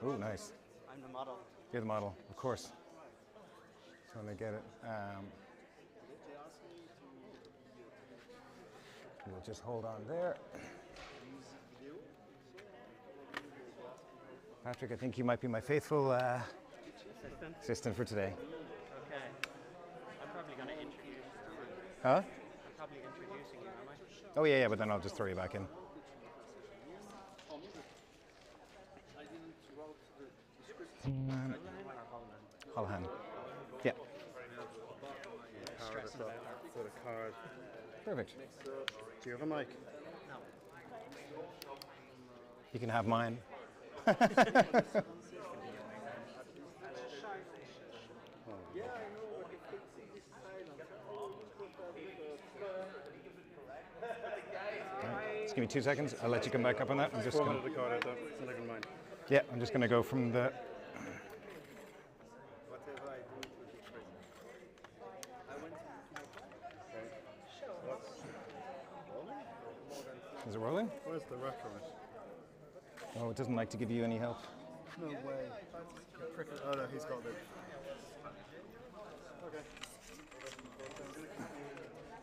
Oh, nice. I'm the model. You're the model, of course. Trying to get it. We'll just hold on there. Patrick, I think you might be my faithful assistant for today. Okay. I'm probably going to introduce you. Huh? I'm probably introducing you, am I? Oh, yeah, but then I'll just throw you back in. Holohan or Holohan? Holohan. Yeah. Stressing about her. Got a card. Perfect. Do you have a mic? No. You can have mine. Just give me 2 seconds. I'll let you come back up on that. I'm just Four gonna, minute card out there. It's not even mine. yeah, I'm just going to go from the. Whatever I do, it will be crazy. Is it rolling? Where's the rep from it? Oh, it doesn't like to give you any help. No way. Oh no, he's got it. Okay.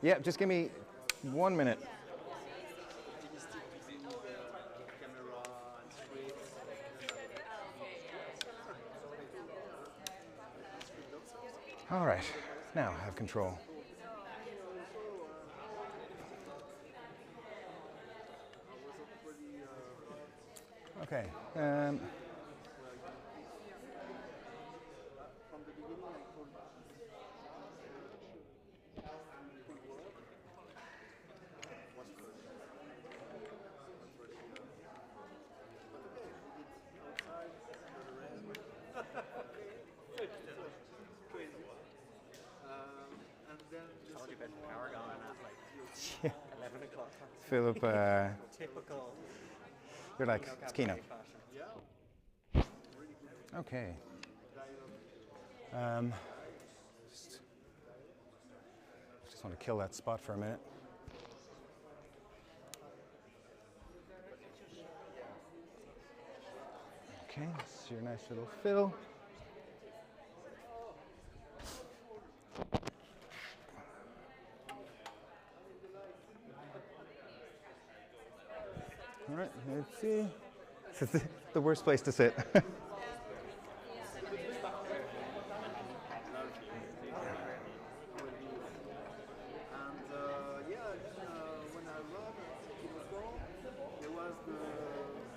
Yeah, just give me 1 minute. All right, now I have control. Okay. Told you about the power going at like Yeah. 11 o'clock. Philip, Typical. you're like, it's Keno. Fashion. Okay. Just want to kill that spot for a minute. Okay, this is your nice little fill. All right, let's see. This is the worst place to sit. When I run at Kinoco, there was the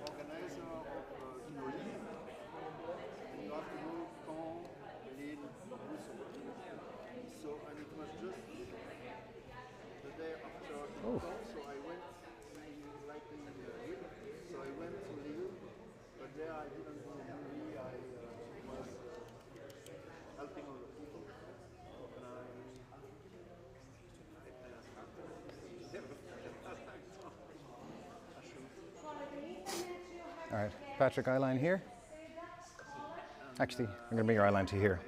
organizer of Inoli, and you have to go Caen, Lille, Brussels. So, and it was just the day after Kinoco, so I went like in Lille. So I went to Lille, but there I didn't do a movie. I was helping other people, and All right, Patrick, eyeline here. Actually, I'm going to bring your eyeline to here.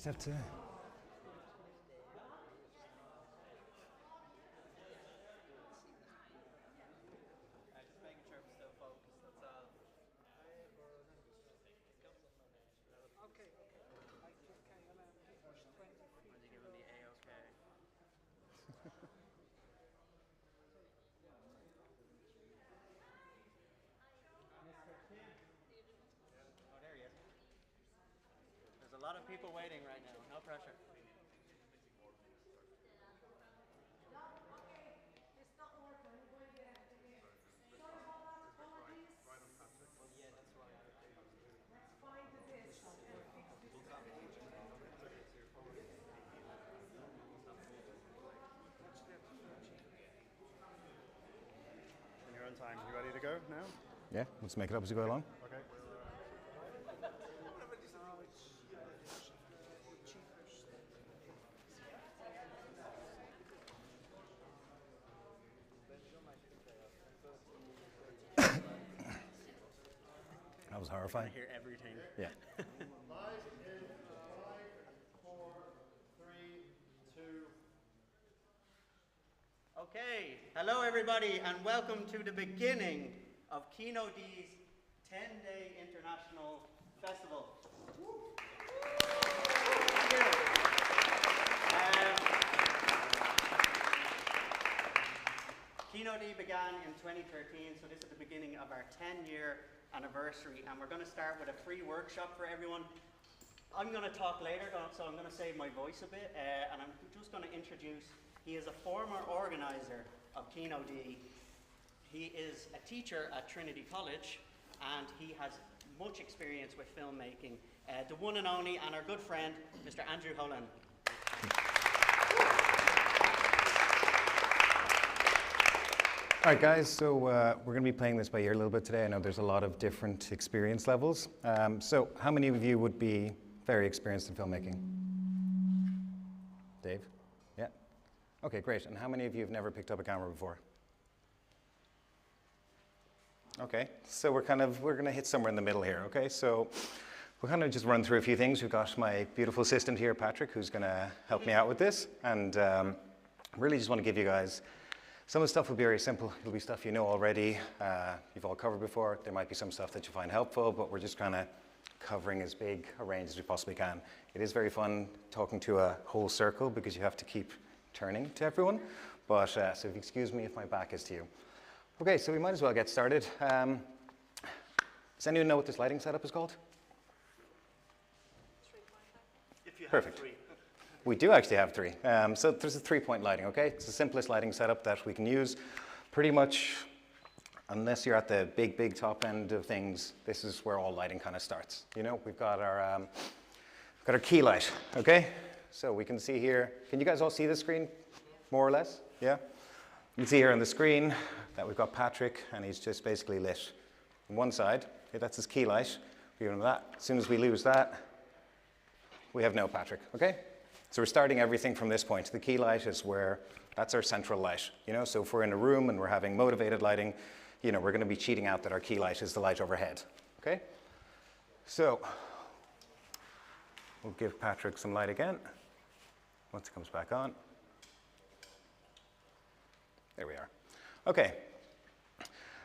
Just have to. Just making sure I'm still focused, that's all. Okay, okay. I can push 20 feet. Are they giving the A-OK? Oh, there he is. There's a lot of people waiting right now. No pressure. And you're on time. You ready to go now? Yeah, let's make it up as we go along. Okay. That was I horrifying. hear everything. Yeah. Live in 5, 4, 3, 2. Okay, hello everybody, and welcome to the beginning of Kino D's 10-day international festival. Thank you. Kino D began in 2013, so this is the beginning of our 10-year anniversary, and we're going to start with a free workshop for everyone. I'm going to talk later, so I'm going to save my voice a bit, and I'm just going to introduce. He is a former organizer of Kino D. He is a teacher at Trinity College, and he has much experience with filmmaking. The one and only, and our good friend, Mr. Andrew Holland. All right, guys, so we're going to be playing this by ear a little bit today. I know there's a lot of different experience levels. So how many of you would be very experienced in filmmaking? Dave? Yeah? Okay, great. And how many of you have never picked up a camera before? Okay, so we're going to hit somewhere in the middle here, okay? So we'll kind of just run through a few things. We've got my beautiful assistant here, Patrick, who's going to help me out with this. And really just want to give you guys, some of the stuff will be very simple. It'll be stuff you know already, you've all covered before. There might be some stuff that you find helpful, but we're just kind of covering as big a range as we possibly can. It is very fun talking to a whole circle because you have to keep turning to everyone. But so if you excuse me if my back is to you. Okay, so we might as well get started. Does anyone know what this lighting setup is called? If you have Perfect. three. We do actually have three. So there's a 3-point lighting, okay? It's the simplest lighting setup that we can use. Pretty much, unless you're at the big, big top end of things, this is where all lighting kind of starts. You know, we've got our key light, okay? So we can see here, can you guys all see the screen, more or less? Yeah? You can see here on the screen that we've got Patrick, and he's just basically lit on one side. Okay, that's his key light. We give him that. As soon as we lose that, we have no Patrick, okay? So we're starting everything from this point. The key light is where, that's our central light. You know, so if we're in a room and we're having motivated lighting, you know, we're going to be cheating out that our key light is the light overhead, okay? So we'll give Patrick some light again once it comes back on. There we are. Okay.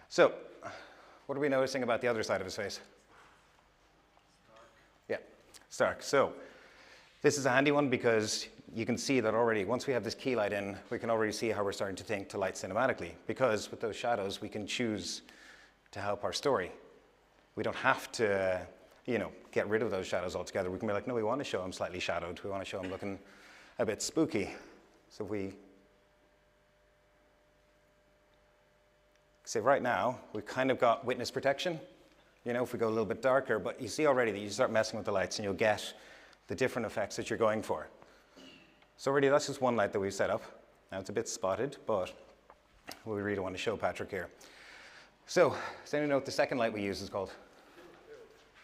So what are we noticing about the other side of his face? Stark. Yeah, stark. So this is a handy one because you can see that already, once we have this key light in, we can already see how we're starting to think to light cinematically, because with those shadows, we can choose to help our story. We don't have to, you know, get rid of those shadows altogether. We can be like, no, we want to show him slightly shadowed. We want to show him looking a bit spooky. So if we, say right now, we've kind of got witness protection. You know, if we go a little bit darker, but you see already that you start messing with the lights and you'll get the different effects that you're going for. So already that's just one light that we've set up. Now it's a bit spotted, but we really want to show Patrick here. So, does anyone know what the second light we use is called?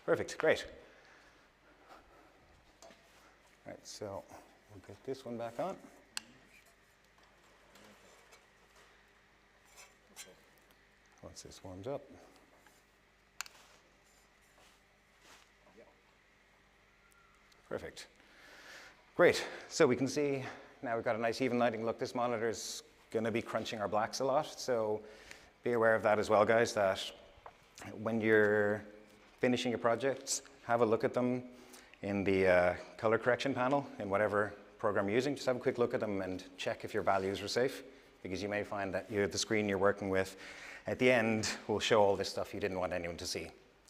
Perfect, great. All right, so we'll get this one back on. Once this warms up. Perfect. Great. So we can see now we've got a nice even lighting. Look, this monitor is going to be crunching our blacks a lot. So be aware of that as well, guys, that when you're finishing your projects, have a look at them in the color correction panel in whatever program you're using. Just have a quick look at them and check if your values are safe, because you may find that the screen you're working with at the end will show all this stuff you didn't want anyone to see.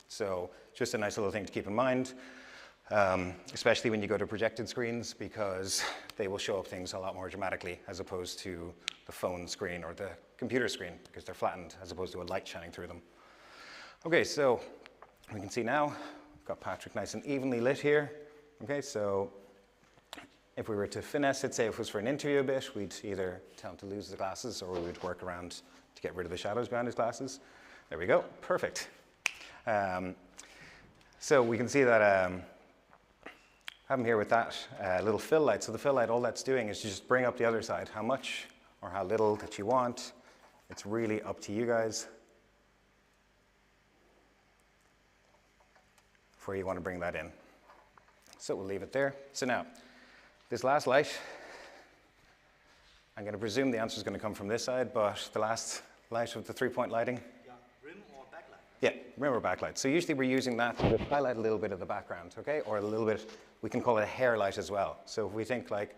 So just a nice little thing to keep in mind, especially when you go to projected screens, because they will show up things a lot more dramatically as opposed to the phone screen or the computer screen, because they're flattened as opposed to a light shining through them. Okay, so we can see now, we've got Patrick nice and evenly lit here. Okay, so if we were to finesse it, say if it was for an interview a bit, we'd either tell him to lose the glasses or we would work around to get rid of the shadows behind his glasses. There we go, perfect. So we can see that I have him here with that little fill light. So the fill light, all that's doing is just bring up the other side. How much or how little that you want, it's really up to you guys where you want to bring that in. So we'll leave it there. So now, this last light, I'm going to presume the answer is going to come from this side, but the last light of the three-point lighting. Yeah, rim or backlight? Yeah, rim or backlight. So usually we're using that to highlight a little bit of the background, okay? Or a little bit, we can call it a hair light as well. So if we think like,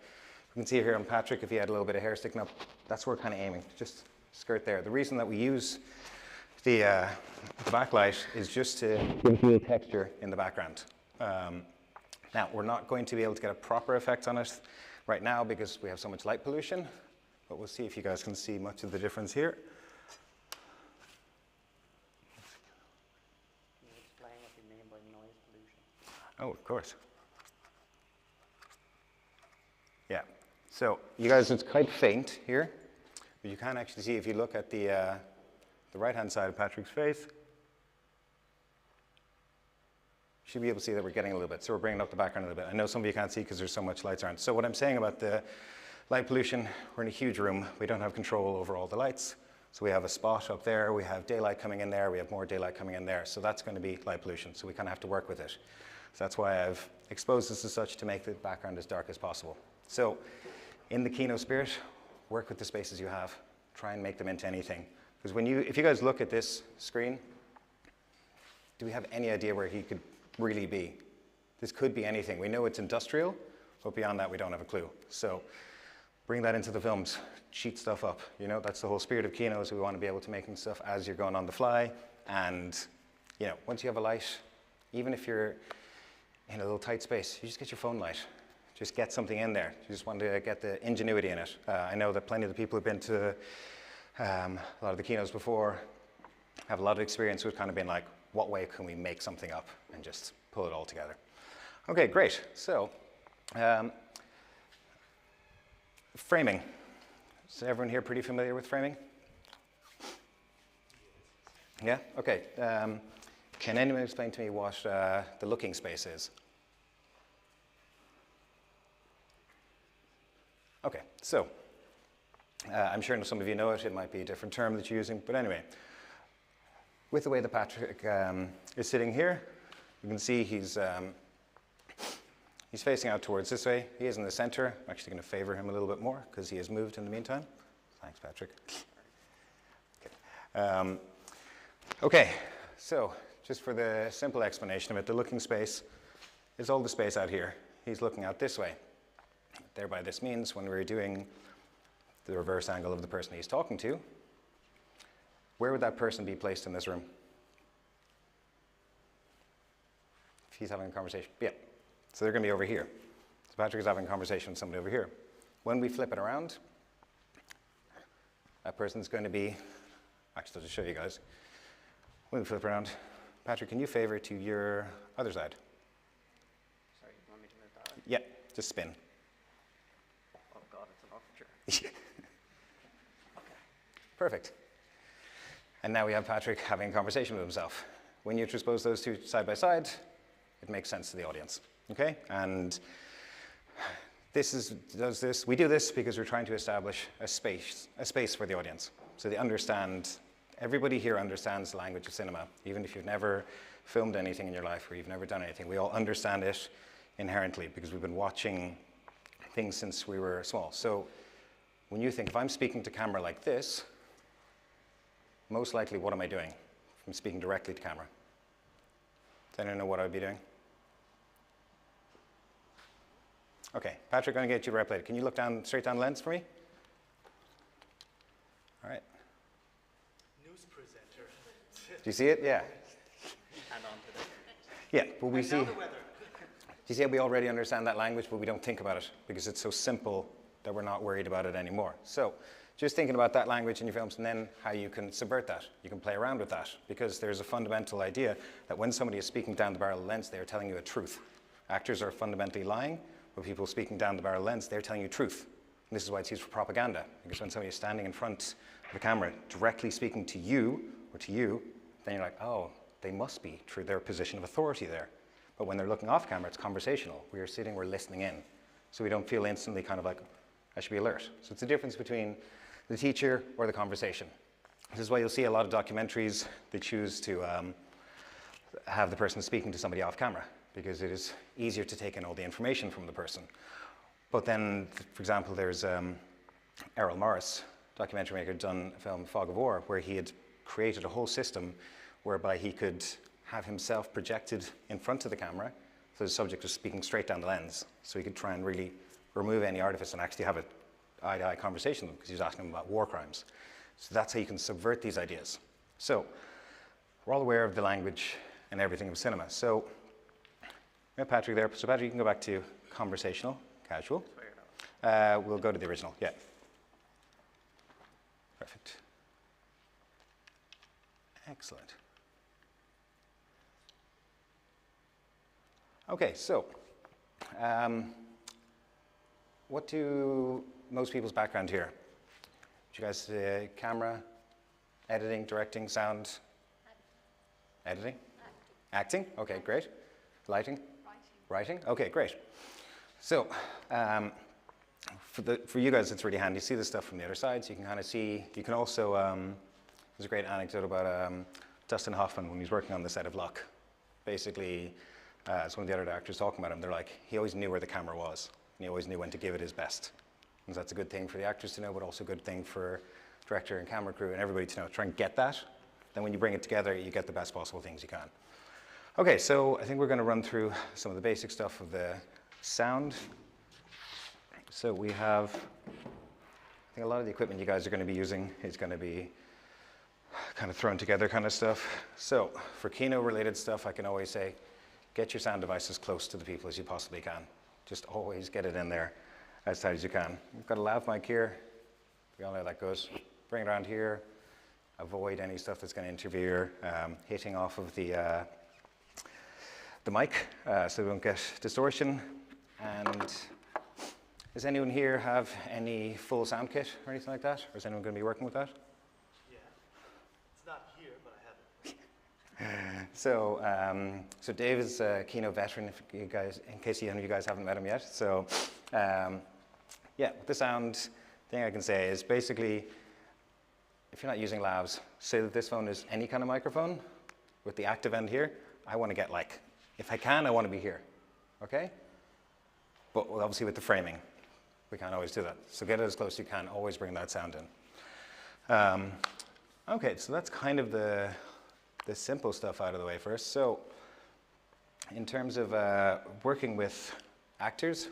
we can see here on Patrick, if he had a little bit of hair sticking up, that's where we're kind of aiming, just skirt there. The reason that we use the backlight is just to give a little texture in the background. Now, we're not going to be able to get a proper effect on it right now because we have so much light pollution, but we'll see if you guys can see much of the difference here. Can you explain what you mean by noise pollution? Oh, of course. Yeah, so you guys, it's quite faint here, but you can actually see if you look at the right-hand side of Patrick's face, you should be able to see that we're getting a little bit. So we're bringing up the background a little bit. I know some of you can't see because there's so much lights around. So what I'm saying about the light pollution, we're in a huge room. We don't have control over all the lights. So we have a spot up there. We have daylight coming in there. We have more daylight coming in there. So that's going to be light pollution. So we kind of have to work with it. So that's why I've exposed this as such to make the background as dark as possible. So in the Kino spirit, work with the spaces you have. Try and make them into anything. Because if you guys look at this screen, do we have any idea where he could really be? This could be anything. We know it's industrial, but beyond that, we don't have a clue. So bring that into the films, cheat stuff up. You know, that's the whole spirit of Kino, is we want to be able to make stuff as you're going on the fly. And, you know, once you have a light, even if you're in a little tight space, you just get your phone light. Just get something in there. You just want to get the ingenuity in it. I know that plenty of the people who've been to a lot of the Kinos before have a lot of experience with kind of being like, what way can we make something up and just pull it all together? Okay, great. So, framing. Is everyone here pretty familiar with framing? Yeah? Okay. Can anyone explain to me what the looking space is? Okay, so I'm sure some of you know it. It might be a different term that you're using, but anyway. With the way that Patrick is sitting here, you can see he's facing out towards this way. He is in the center. I'm actually going to favor him a little bit more because he has moved in the meantime. Thanks, Patrick. Okay. Okay, so just for the simple explanation of it, the looking space is all the space out here. He's looking out this way. Thereby this means when we're doing the reverse angle of the person he's talking to, where would that person be placed in this room? If he's having a conversation, yeah. So they're going to be over here. So Patrick is having a conversation with somebody over here. When we flip it around, that person's going to be, actually I'll just show you guys. When we flip it around, Patrick, can you favor to your other side? Sorry, you want me to move that way? Yeah, just spin. Oh God, it's an aperture. Okay. Perfect. And now we have Patrick having a conversation with himself. When you transpose those two side by side, it makes sense to the audience, okay? And we do this because we're trying to establish a space for the audience. So they understand, everybody here understands the language of cinema, even if you've never filmed anything in your life or you've never done anything. We all understand it inherently because we've been watching things since we were small. So when you think, if I'm speaking to camera like this, most likely what am I doing? I'm speaking directly to camera. Does anyone know what I would be doing? Okay, Patrick, I'm going to get you to replicate it. Can you look down, straight down the lens for me? All right. News presenter. Do you see it? Yeah. And on to Yeah, but we the see. now the weather. You see how we already understand that language, but we don't think about it because it's so simple that we're not worried about it anymore. So just thinking about that language in your films and then how you can subvert that. You can play around with that because there's a fundamental idea that when somebody is speaking down the barrel of the lens, they are telling you a truth. Actors are fundamentally lying, but people speaking down the barrel of the lens, they're telling you truth. And this is why it's used for propaganda, because when somebody is standing in front of a camera directly speaking to you or to you, then you're like, oh, they must be through their position of authority there. But when they're looking off camera, it's conversational. We are sitting, we're listening in. So we don't feel instantly kind of like, I should be alert. So it's the difference between the teacher or the conversation. This is why you'll see a lot of documentaries, they choose to have the person speaking to somebody off camera, because it is easier to take in all the information from the person. But then, for example, there's Errol Morris, documentary maker, done a film, Fog of War, where he had created a whole system whereby he could have himself projected in front of the camera, so the subject was speaking straight down the lens. So he could try and really remove any artifice and actually have an eye-to-eye conversation with them, because he was asking them about war crimes. So that's how you can subvert these ideas. So we're all aware of the language and everything of cinema. So we have Patrick there. So Patrick, you can go back to conversational, casual. We'll go to the original, yeah. Perfect. Excellent. Okay, so what do most people's background here? Do you guys camera, editing, directing, sound? Editing? Acting? Okay, great. Lighting? Writing? Okay, great. So for you guys, it's really handy. You see the stuff from the other side, so you can kind of see. You can also, there's a great anecdote about Dustin Hoffman when he was working on the set of Luck. Basically, as one of the other directors talking about him, they're like, he always knew where the camera was, and he always knew when to give it his best. And that's a good thing for the actors to know, but also a good thing for director and camera crew and everybody to know. Try and get that. Then when you bring it together, you get the best possible things you can. Okay, so I think we're going to run through some of the basic stuff of the sound. So we have, I think a lot of the equipment you guys are going to be using is going to be kind of thrown together kind of stuff. So for Kino related stuff, I can always say, get your sound device as close to the people as you possibly can. Just always get it in there as tight as you can. We've got a lav mic here. We all know how that goes. Bring it around here. Avoid any stuff that's going to interfere hitting off of the mic so we don't get distortion. And does anyone here have any full sound kit or anything like that? Or is anyone going to be working with that? Yeah. It's not here, but I have it. So Dave is a Kino veteran, if you guys, in case any of you guys haven't met him yet. So yeah, the sound thing I can say is basically, if you're not using lavs, say that this phone is any kind of microphone with the active end here. I want to get like, if I can, I want to be here, okay? But obviously with the framing, we can't always do that. So get it as close as you can, always bring that sound in. Okay, so that's kind of the simple stuff out of the way first. So in terms of working with actors,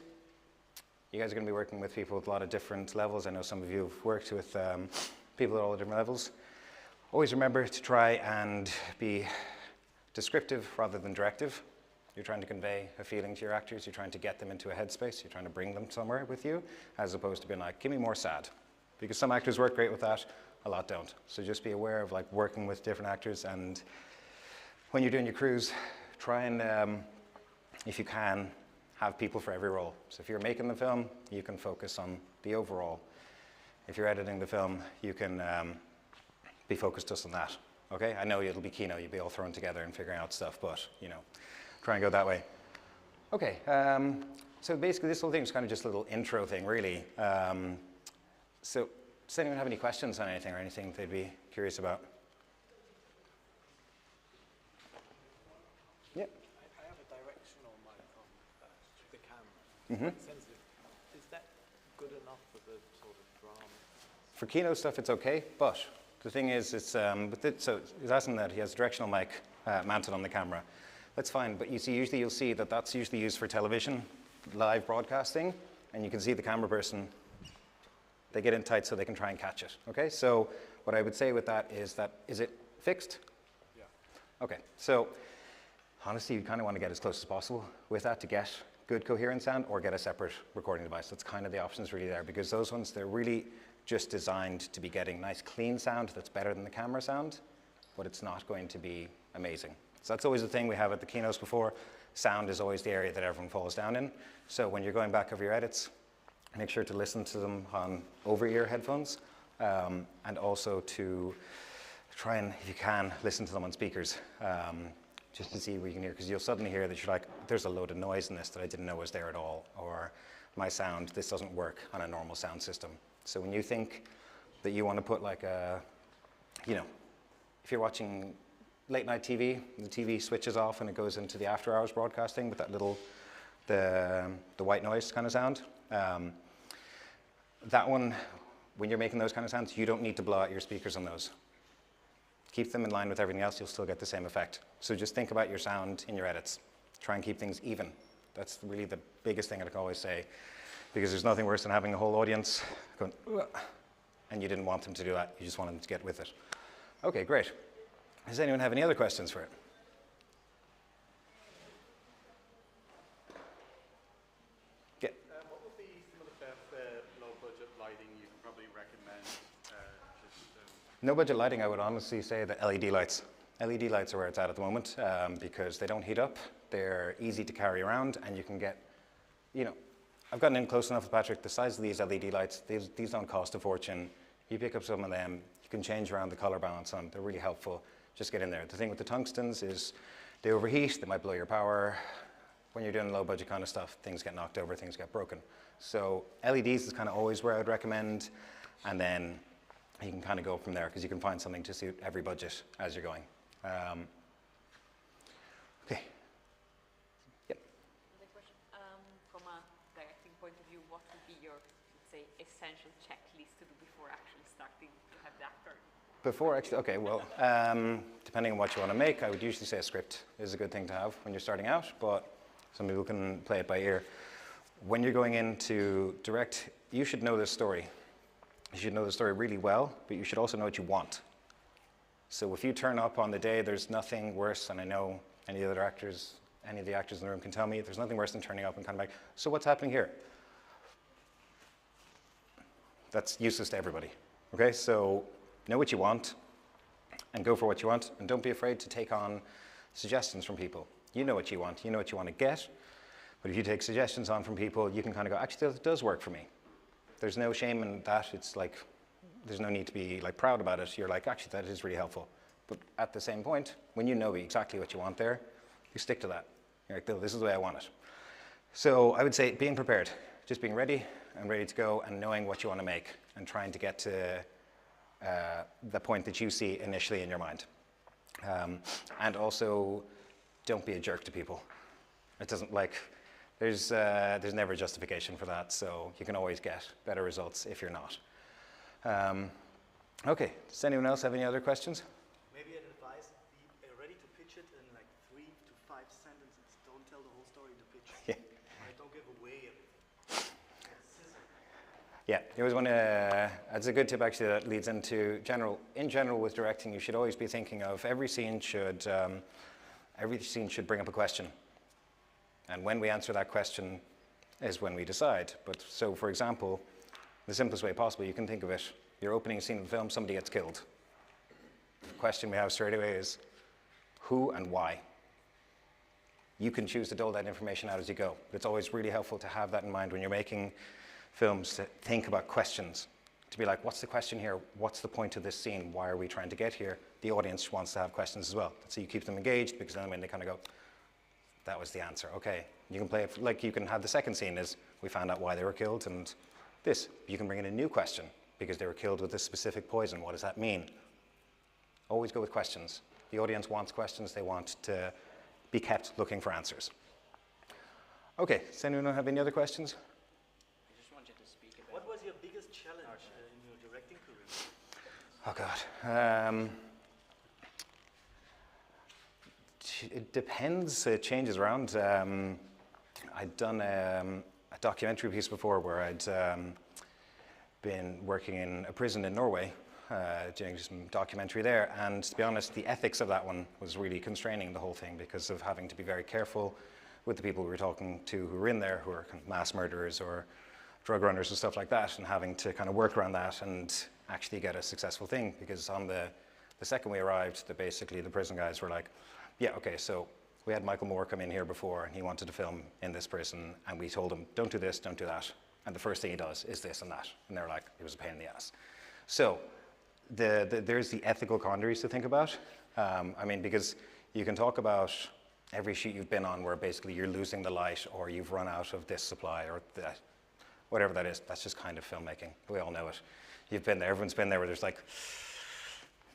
you guys are going to be working with people with a lot of different levels. I know some of you have worked with people at all different levels. Always remember to try and be descriptive rather than directive. You're trying to convey a feeling to your actors. You're trying to get them into a headspace. You're trying to bring them somewhere with you, as opposed to being like, give me more sad. Because some actors work great with that, a lot don't. So just be aware of like working with different actors, and when you're doing your crews, try and, if you can, have people for every role. So if you're making the film, you can focus on the overall. If you're editing the film, you can be focused just on that. Okay? I know it'll be Kino, you'll be all thrown together and figuring out stuff, but you know, try and go that way. Okay, so basically this whole thing is kind of just a little intro thing, really. So does anyone have any questions on anything or anything they'd be curious about? Yeah. I have a directional mic on the camera. It's quite sensitive. Is that good enough for the sort of drama? For keynote stuff, it's okay, but the thing is, so he's asking that he has a directional mic mounted on the camera. That's fine, but you see, usually you'll see that that's usually used for television, live broadcasting, and you can see the camera person, they get in tight so they can try and catch it, okay? So what I would say with that, is it fixed? Yeah. Okay, so honestly, you kind of want to get as close as possible with that to get good coherent sound or get a separate recording device. That's kind of the options really there, because those ones, they're really just designed to be getting nice clean sound that's better than the camera sound, but it's not going to be amazing. So that's always the thing we have at the keynotes before. Sound is always the area that everyone falls down in. So when you're going back over your edits, make sure to listen to them on over-ear headphones, and also to try and, if you can, listen to them on speakers, just to see what you can hear, because you'll suddenly hear that you're like, there's a load of noise in this that I didn't know was there at all, or my sound, this doesn't work on a normal sound system. So when you think that you want to put like a, if you're watching late night TV, the TV switches off and it goes into the after hours broadcasting with that little, the white noise kind of sound. That one, when you're making those kind of sounds, you don't need to blow out your speakers on those. Keep them in line with everything else, you'll still get the same effect. So just think about your sound in your edits. Try and keep things even. That's really the biggest thing I can always say, because there's nothing worse than having a whole audience going, "Ugh," and you didn't want them to do that, you just want them to get with it. Okay, great. Does anyone have any other questions for it? Yeah. What would be some of the best low-budget lighting you can probably recommend? No budget lighting, I would honestly say the LED lights. LED lights are where it's at the moment, because they don't heat up, they're easy to carry around, and you can get, I've gotten in close enough with Patrick, the size of these LED lights, these don't cost a fortune. You pick up some of them, you can change around the color balance on them, they're really helpful. Just get in there. The thing with the tungstens is they overheat, they might blow your power. When you're doing low budget kind of stuff, things get knocked over, things get broken. So LEDs is kind of always where I'd recommend, and then you can kind of go from there, because you can find something to suit every budget as you're going. Okay. Yep. Another question. From a directing point of view, what would be your, let's say, essential checklist to do before actually starting to have the actor? Before actually, okay, well, depending on what you want to make, I would usually say a script is a good thing to have when you're starting out, but some people can play it by ear. When you're going in to direct, you should know this story. You should know the story really well, but you should also know what you want. So if you turn up on the day, there's nothing worse, and I know any of the actors in the room can tell me, there's nothing worse than turning up and kind of like, so what's happening here? That's useless to everybody, okay? So know what you want, and go for what you want, and don't be afraid to take on suggestions from people. You know what you want to get, but if you take suggestions on from people, you can kind of go, actually, that does work for me. There's no shame in that. It's like, there's no need to be like proud about it. You're like, actually, that is really helpful. But at the same point, when you know exactly what you want there, you stick to that. You're like, no, this is the way I want it. So I would say being prepared, just being ready and ready to go, and knowing what you want to make, and trying to get to the point that you see initially in your mind. And also, don't be a jerk to people. It doesn't there's never a justification for that, so you can always get better results if you're not. Okay, does anyone else have any other questions? Maybe an advice, be ready to pitch it in like 3 to 5 sentences. Don't tell the whole story in the pitch. Yeah. Don't give away everything. Yeah, you always want to, that's a good tip actually that leads into in general with directing, you should always be thinking of every scene should bring up a question. And when we answer that question is when we decide. But so for example, the simplest way possible, you can think of it, your opening scene of the film, somebody gets killed. The question we have straight away is, who and why? You can choose to dole that information out as you go. But it's always really helpful to have that in mind when you're making films, to think about questions. To be like, what's the question here? What's the point of this scene? Why are we trying to get here? The audience wants to have questions as well. So you keep them engaged, because then when they kind of go, that was the answer. Okay, you can play it, like you can have the second scene is, we found out why they were killed, and this. You can bring in a new question, because they were killed with this specific poison. What does that mean? Always go with questions. The audience wants questions. They want to be kept looking for answers. Okay, does anyone have any other questions? I just want you to speak about Oh God. It depends. It changes around. I'd done a documentary piece before where I'd been working in a prison in Norway, doing some documentary there. And to be honest, the ethics of that one was really constraining the whole thing because of having to be very careful with the people we were talking to who were in there, who were kind of mass murderers or drug runners and stuff like that, and having to kind of work around that and actually get a successful thing. Because on the second we arrived, basically the prison guys were like, yeah, okay, so we had Michael Moore come in here before and he wanted to film in this prison, and we told him, don't do this, don't do that. And the first thing he does is this and that. And they're like, it was a pain in the ass. So there's the ethical quandaries to think about. I mean, because you can talk about every shoot you've been on where basically you're losing the light or you've run out of this supply or that, whatever that is. That's just kind of filmmaking. We all know it. You've been there, everyone's been there where there's like,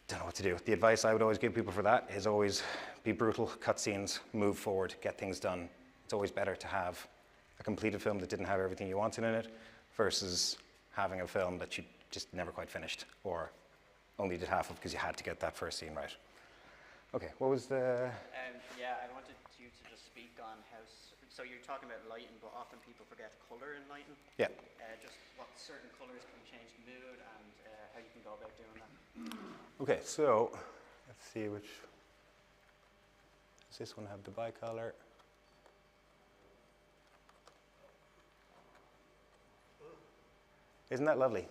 don't know what to do. The advice I would always give people for that is always be brutal, cut scenes, move forward, get things done. It's always better to have a completed film that didn't have everything you wanted in it versus having a film that you just never quite finished or only did half of because you had to get that first scene right. Okay, what was the... Yeah, I wanted you to just speak on how, so you're talking about lighting, but often people forget color in lighting. Yeah. Just what certain colors can change the mood and how you can go about doing that. Okay, so let's see which... Does this one have the bicolor? Isn't that lovely?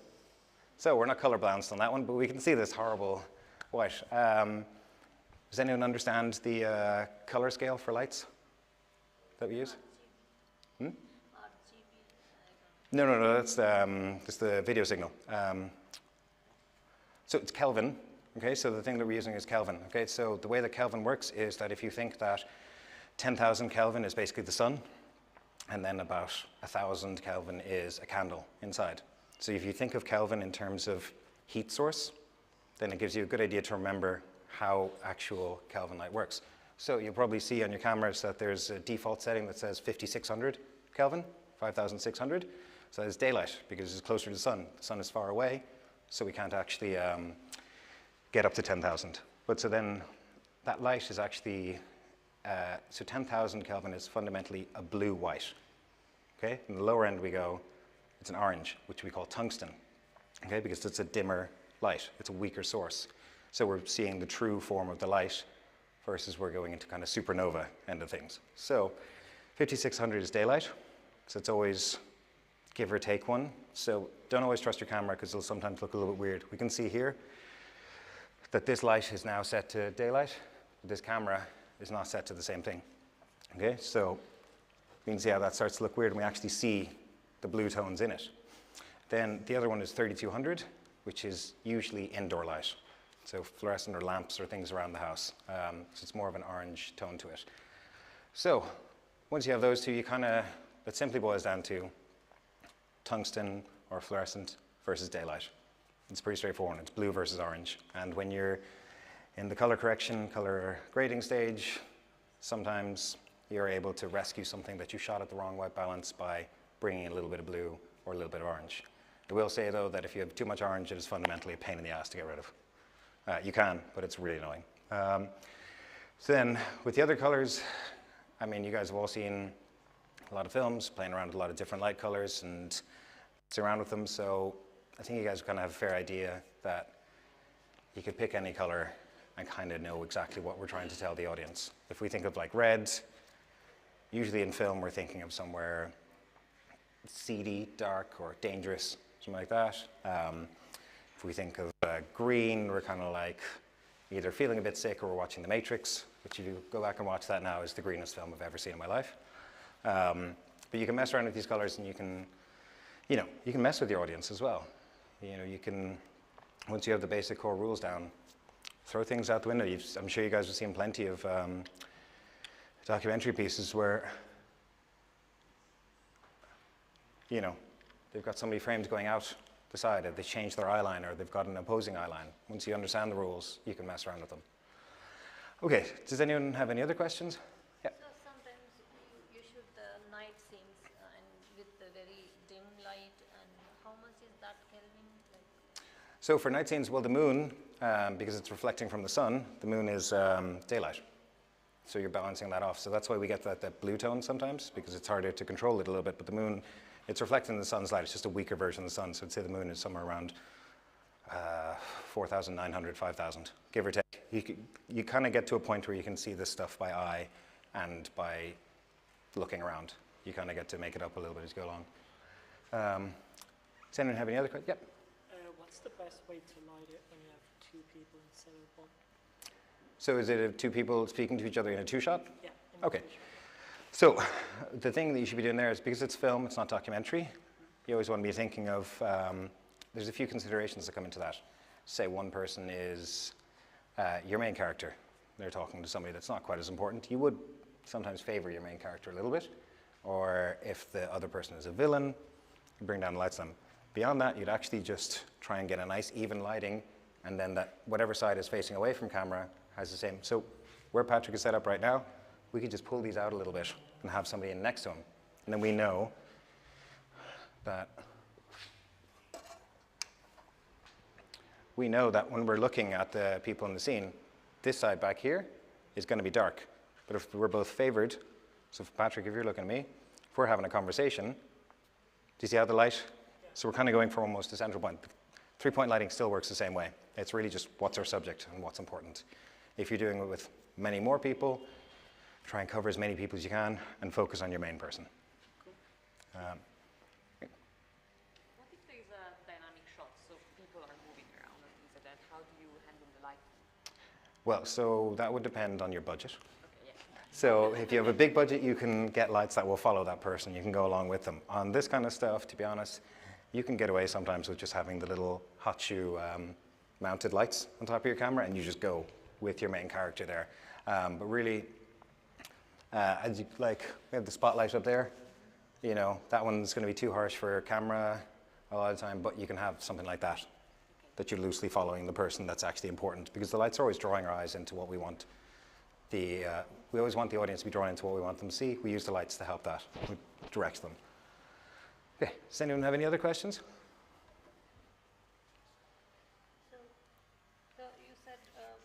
So we're not color balanced on that one, but we can see this horrible white. Does anyone understand the color scale for lights that we use? Hmm? No, that's the video signal. So it's Kelvin, okay? So the thing that we're using is Kelvin, okay? So the way that Kelvin works is that if you think that 10,000 Kelvin is basically the sun, and then about 1,000 Kelvin is a candle inside. So if you think of Kelvin in terms of heat source, then it gives you a good idea to remember how actual Kelvin light works. So you'll probably see on your cameras that there's a default setting that says 5,600 Kelvin, 5,600. So it's daylight because it's closer to the sun. The sun is far away, so we can't actually get up to 10,000. But so then that light is actually, so 10,000 Kelvin is fundamentally a blue-white. Okay, in the lower end we go, it's an orange, which we call tungsten, okay, because it's a dimmer light. It's a weaker source. So we're seeing the true form of the light versus we're going into kind of supernova end of things. So 5,600 is daylight, so it's always give or take one. So don't always trust your camera because it'll sometimes look a little bit weird. We can see here that this light is now set to daylight, but this camera is not set to the same thing. Okay, so we can see how that starts to look weird, and we actually see the blue tones in it. Then the other one is 3,200, which is usually indoor light. So fluorescent or lamps or things around the house. So it's more of an orange tone to it. So once you have those two, you kind of, it simply boils down to tungsten or fluorescent versus daylight. It's pretty straightforward. It's blue versus orange. And when you're in the color correction, color grading stage, sometimes you're able to rescue something that you shot at the wrong white balance by bringing in a little bit of blue or a little bit of orange. I will say, though, that if you have too much orange, it is fundamentally a pain in the ass to get rid of. You can, but it's really annoying. So then, with the other colors, I mean, you guys have all seen a lot of films, playing around with a lot of different light colors and messing around with them, so I think you guys kind of have a fair idea that you could pick any color and kind of know exactly what we're trying to tell the audience. If we think of like red, usually in film we're thinking of somewhere seedy, dark, or dangerous, something like that. If we think of green, we're kind of like either feeling a bit sick or we're watching The Matrix, which if you go back and watch that now is the greenest film I've ever seen in my life. But you can mess around with these colors and you can mess with your audience as well. You know, you can, once you have the basic core rules down, throw things out the window. I'm sure you guys have seen plenty of documentary pieces where, you know, they've got somebody framed going out the side, or they change their eyeline, or they've got an opposing eyeline. Once you understand the rules, you can mess around with them. Okay, does anyone have any other questions? Yeah. So sometimes you shoot the night scenes and with the very dim light, and how much is that Kelvin? So for night scenes, well, the moon, because it's reflecting from the sun, the moon is daylight. So you're balancing that off. So that's why we get that blue tone sometimes, because it's harder to control it a little bit. But the moon, it's reflecting the sun's light. It's just a weaker version of the sun. So I'd say the moon is somewhere around 4,900, 5,000, give or take. You kind of get to a point where you can see this stuff by eye and by looking around. You kind of get to make it up a little bit as you go along. Does anyone have any other questions? Yep. What's the best way to light it when you have two people instead of one? So is it two people speaking to each other in a two-shot? Yeah. Okay. So the thing that you should be doing there is, because it's film, it's not documentary, you always want to be thinking of, there's a few considerations that come into that. Say one person is your main character. They're talking to somebody that's not quite as important. You would sometimes favor your main character a little bit. Or if the other person is a villain, you bring down the lights on them. Beyond that, you'd actually just try and get a nice even lighting, and then that whatever side is facing away from camera has the same. So where Patrick is set up right now, we could just pull these out a little bit and have somebody in next to him. And then we know that when we're looking at the people in the scene, this side back here is going to be dark. But if we're both favored, so for Patrick, if you're looking at me, if we're having a conversation, do you see how the light? So we're kind of going for almost a central point. Three-point lighting still works the same way. It's really just what's our subject and what's important. If you're doing it with many more people, try and cover as many people as you can and focus on your main person. What if there is a dynamic shot, so people are moving around and things like that? How do you handle the light? Well, so that would depend on your budget. Okay, yeah. So if you have a big budget, you can get lights that will follow that person. You can go along with them. On this kind of stuff, to be honest, you can get away sometimes with just having the little hot shoe mounted lights on top of your camera, and you just go with your main character there. But really, as you like, we have the spotlight up there. You know, that one's going to be too harsh for camera a lot of the time, but you can have something like that, that you're loosely following the person that's actually important, because the lights are always drawing our eyes into what we want. We always want the audience to be drawn into what we want them to see. We use the lights to help that. We direct them. Okay, does anyone have any other questions? So you said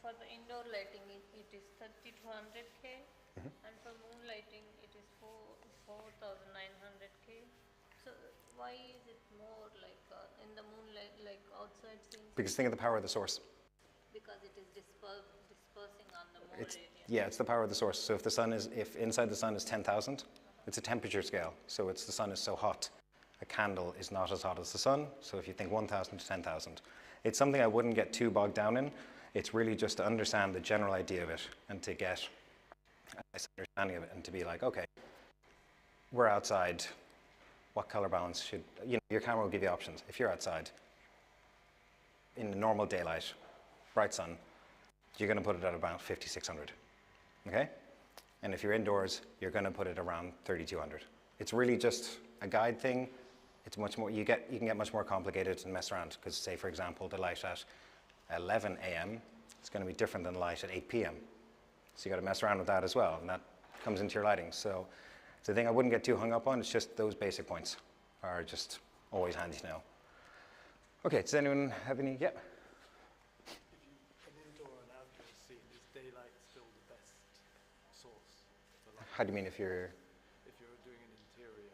for the indoor lighting it is 30 to 100K, and for moon lighting it is 4,900K. So why is it more like in the moonlight, like outside scenes? Because think of the power of the source. Because it is dispersing on the moon area. Yeah, it's the power of the source. So if inside the sun is 10,000, it's a temperature scale. So the sun is so hot. A candle is not as hot as the sun. So if you think 1,000 to 10,000, it's something I wouldn't get too bogged down in. It's really just to understand the general idea of it and to get a nice understanding of it and to be like, okay, we're outside. What color balance should, your camera will give you options. If you're outside in the normal daylight, bright sun, you're going to put it at about 5,600, okay? And if you're indoors, you're going to put it around 3,200. It's really just a guide thing. It's much more, you can get much more complicated and mess around, because say, for example, the light at 11 a.m. is going to be different than the light at 8 p.m. So you got to mess around with that as well, and that comes into your lighting. So it's the thing I wouldn't get too hung up on. It's just those basic points are just always handy to know. Okay, does anyone have any? Yeah. An indoor and outdoor scene, is daylight still the best source for light? How do you mean if you're? If you're doing an interior,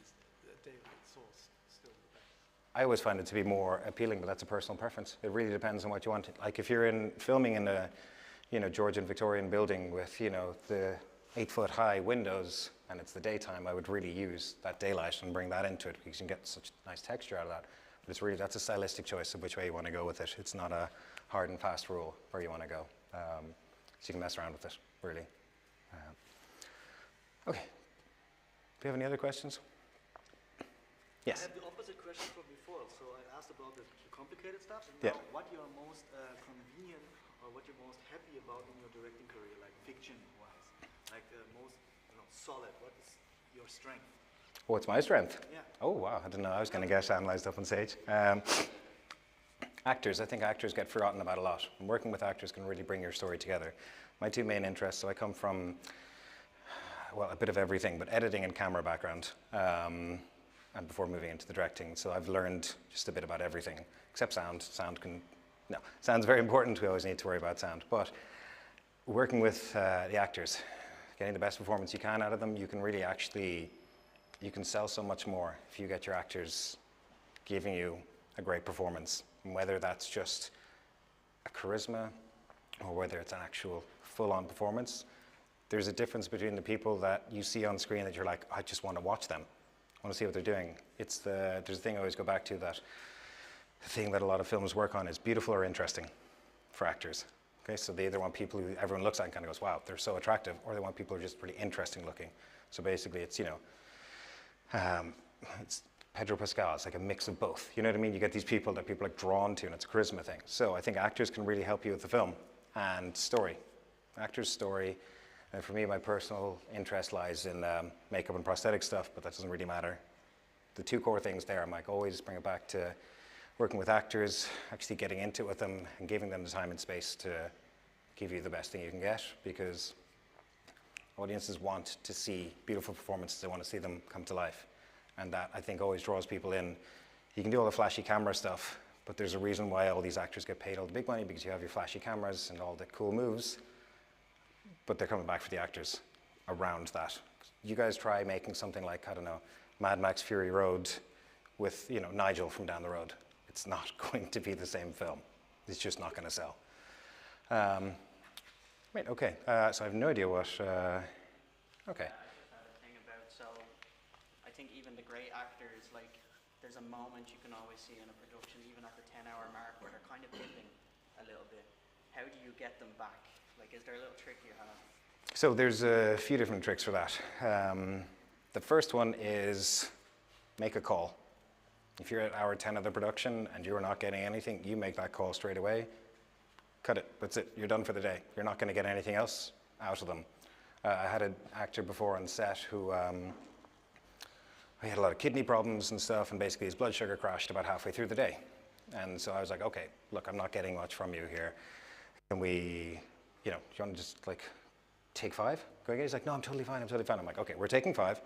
is the daylight source still the best? I always find it to be more appealing, but that's a personal preference. It really depends on what you want. Like if you're filming in a, Georgian Victorian building with, the 8-foot high windows and it's the daytime, I would really use that daylight and bring that into it, because you can get such nice texture out of that. But it's really, that's a stylistic choice of which way you want to go with it. It's not a hard and fast rule where you want to go. So you can mess around with it, really. Okay. Do you have any other questions? Yes. I have the opposite question from before. So I asked about the complicated stuff. And Yeah. now what you're most convenient or what you're most happy about in your directing career, like fiction-wise, like most solid. What is your strength? What's my strength? Yeah. Oh, wow. I didn't know I was going to get analyzed up on stage. Actors. I think actors get forgotten about a lot. And working with actors can really bring your story together. My two main interests, so I come from, well, a bit of everything, but editing and camera background. and before moving into the directing. So I've learned just a bit about everything, except sound. Sound's very important. We always need to worry about sound. But working with the actors, getting the best performance you can out of them, you can really actually, you can sell so much more if you get your actors giving you a great performance. And whether that's just a charisma or whether it's an actual full-on performance, there's a difference between the people that you see on screen that you're like, I just want to watch them. I want to see what they're doing. There's a thing I always go back to, that the thing that a lot of films work on is beautiful or interesting for actors. Okay, so they either want people who everyone looks at and kind of goes, wow, they're so attractive, or they want people who are just pretty interesting looking. So basically it's, it's Pedro Pascal, it's like a mix of both. You know what I mean? You get these people that people are like drawn to, and it's a charisma thing. So I think actors can really help you with the film. And story. Actors' story. And for me, my personal interest lies in makeup and prosthetic stuff, but that doesn't really matter. The two core things there, I'm like, always bring it back to working with actors, actually getting into it with them, and giving them the time and space to give you the best thing you can get, because audiences want to see beautiful performances. They want to see them come to life. And that, I think, always draws people in. You can do all the flashy camera stuff, but there's a reason why all these actors get paid all the big money, because you have your flashy cameras and all the cool moves, but they're coming back for the actors around that. You guys try making something like, I don't know, Mad Max Fury Road with, Nigel from down the road. It's not going to be the same film. It's just not going to sell. Wait, okay, so I have no idea what, okay. Thing about, so I think even the great actors, like, there's a moment you can always see in a production, even at the 10-hour mark, where they're kind of dipping a little bit. How do you get them back? Like, is there a little trick you have? So there's a few different tricks for that. The first one is make a call. If you're at hour 10 of the production and you're not getting anything, you make that call straight away. Cut it, that's it, you're done for the day. You're not going to get anything else out of them. I had an actor before on set who he had a lot of kidney problems and stuff, and basically his blood sugar crashed about halfway through the day. And so I was like, okay, look, I'm not getting much from you here. Can we, do you want to just like take 5? Go again? He's like, no, I'm totally fine, I'm totally fine. I'm like, okay, we're taking 5.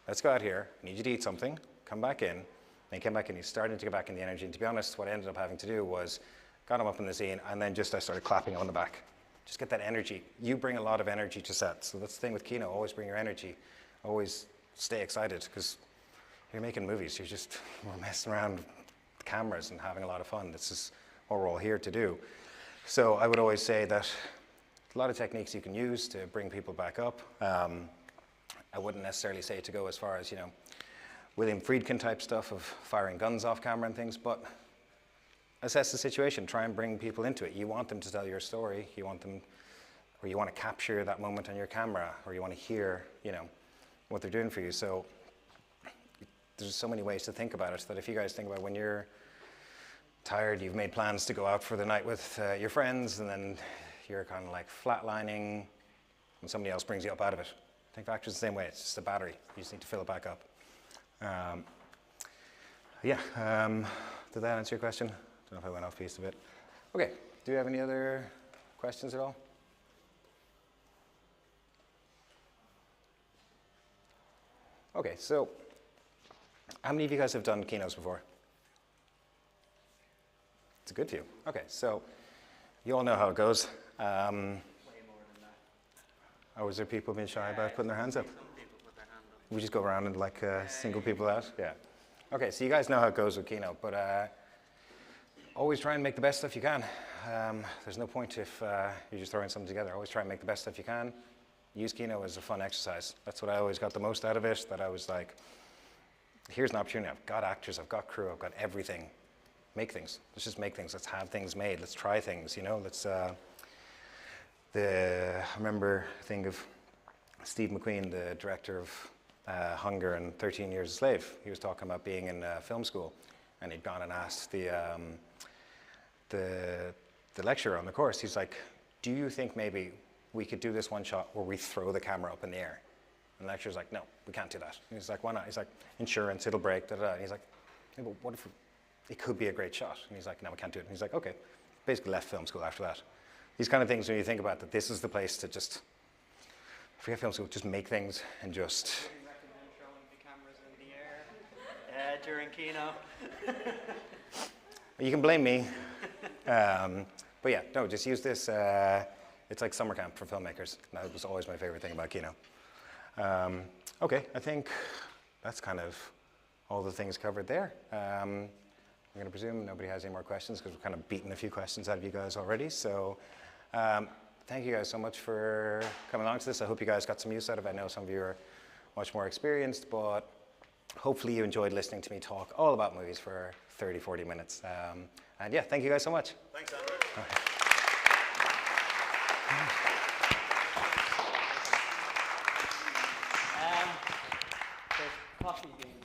Let's go out here. I need you to eat something. Come back in. And he came back in, he's starting to get back in the energy. And to be honest, what I ended up having to do was got him up in the scene, and then just I started clapping him on the back. Just get that energy. You bring a lot of energy to set. So that's the thing with Kino, always bring your energy. Always stay excited, because you're making movies. We're messing around with cameras and having a lot of fun. This is what we're all here to do. So I would always say that a lot of techniques you can use to bring people back up. I wouldn't necessarily say to go as far as, William Friedkin type stuff of firing guns off camera and things, but assess the situation, try and bring people into it. You want them to tell your story, you want them, or you want to capture that moment on your camera, or you want to hear, what they're doing for you. So there's so many ways to think about it, that if you guys think about when you're tired, you've made plans to go out for the night with your friends, and then you're kind of like flatlining, and somebody else brings you up out of it. I think for actors the same way, it's just a battery. You just need to fill it back up. Did that answer your question? I don't know if I went off piece a bit. Okay, do you have any other questions at all? Okay, so how many of you guys have done keynotes before? It's a good few. Okay, so you all know how it goes. Way more than that. Or was there people being shy about putting their hands up? Some people put their hand up. We just go around and like single people out? Yeah. Okay, so you guys know how it goes with Keynote, but always try and make the best stuff you can. There's no point if you're just throwing something together. Always try and make the best stuff you can. Use Keynote as a fun exercise. That's what I always got the most out of it, that I was like, here's an opportunity. I've got actors, I've got crew, I've got everything. Make things. Let's just make things. Let's have things made. Let's try things, Let's, I remember a thing of Steve McQueen, the director of Hunger and 13 Years a Slave. He was talking about being in film school, and he'd gone and asked the lecturer on the course, he's like, do you think maybe we could do this one shot where we throw the camera up in the air? And the lecturer's like, no, we can't do that. And he's like, why not? He's like, insurance, it'll break, da da da. And he's like, yeah, but what if it could be a great shot? And he's like, no, we can't do it. And he's like, okay. Basically left film school after that. These kind of things, when you think about that, this is the place to just, forget film school, just make things and just. I recommend throwing the cameras in the air. during Kino. You can blame me. But yeah, no, just use this. It's like summer camp for filmmakers. That was always my favorite thing about Kino. Okay, I think that's kind of all the things covered there. I'm going to presume nobody has any more questions because we've kind of beaten a few questions out of you guys already. So thank you guys so much for coming along to this. I hope you guys got some use out of it. I know some of you are much more experienced, but hopefully you enjoyed listening to me talk all about movies for 30, 40 minutes. And yeah, thank you guys so much. Thanks, Andrew. There's coffee being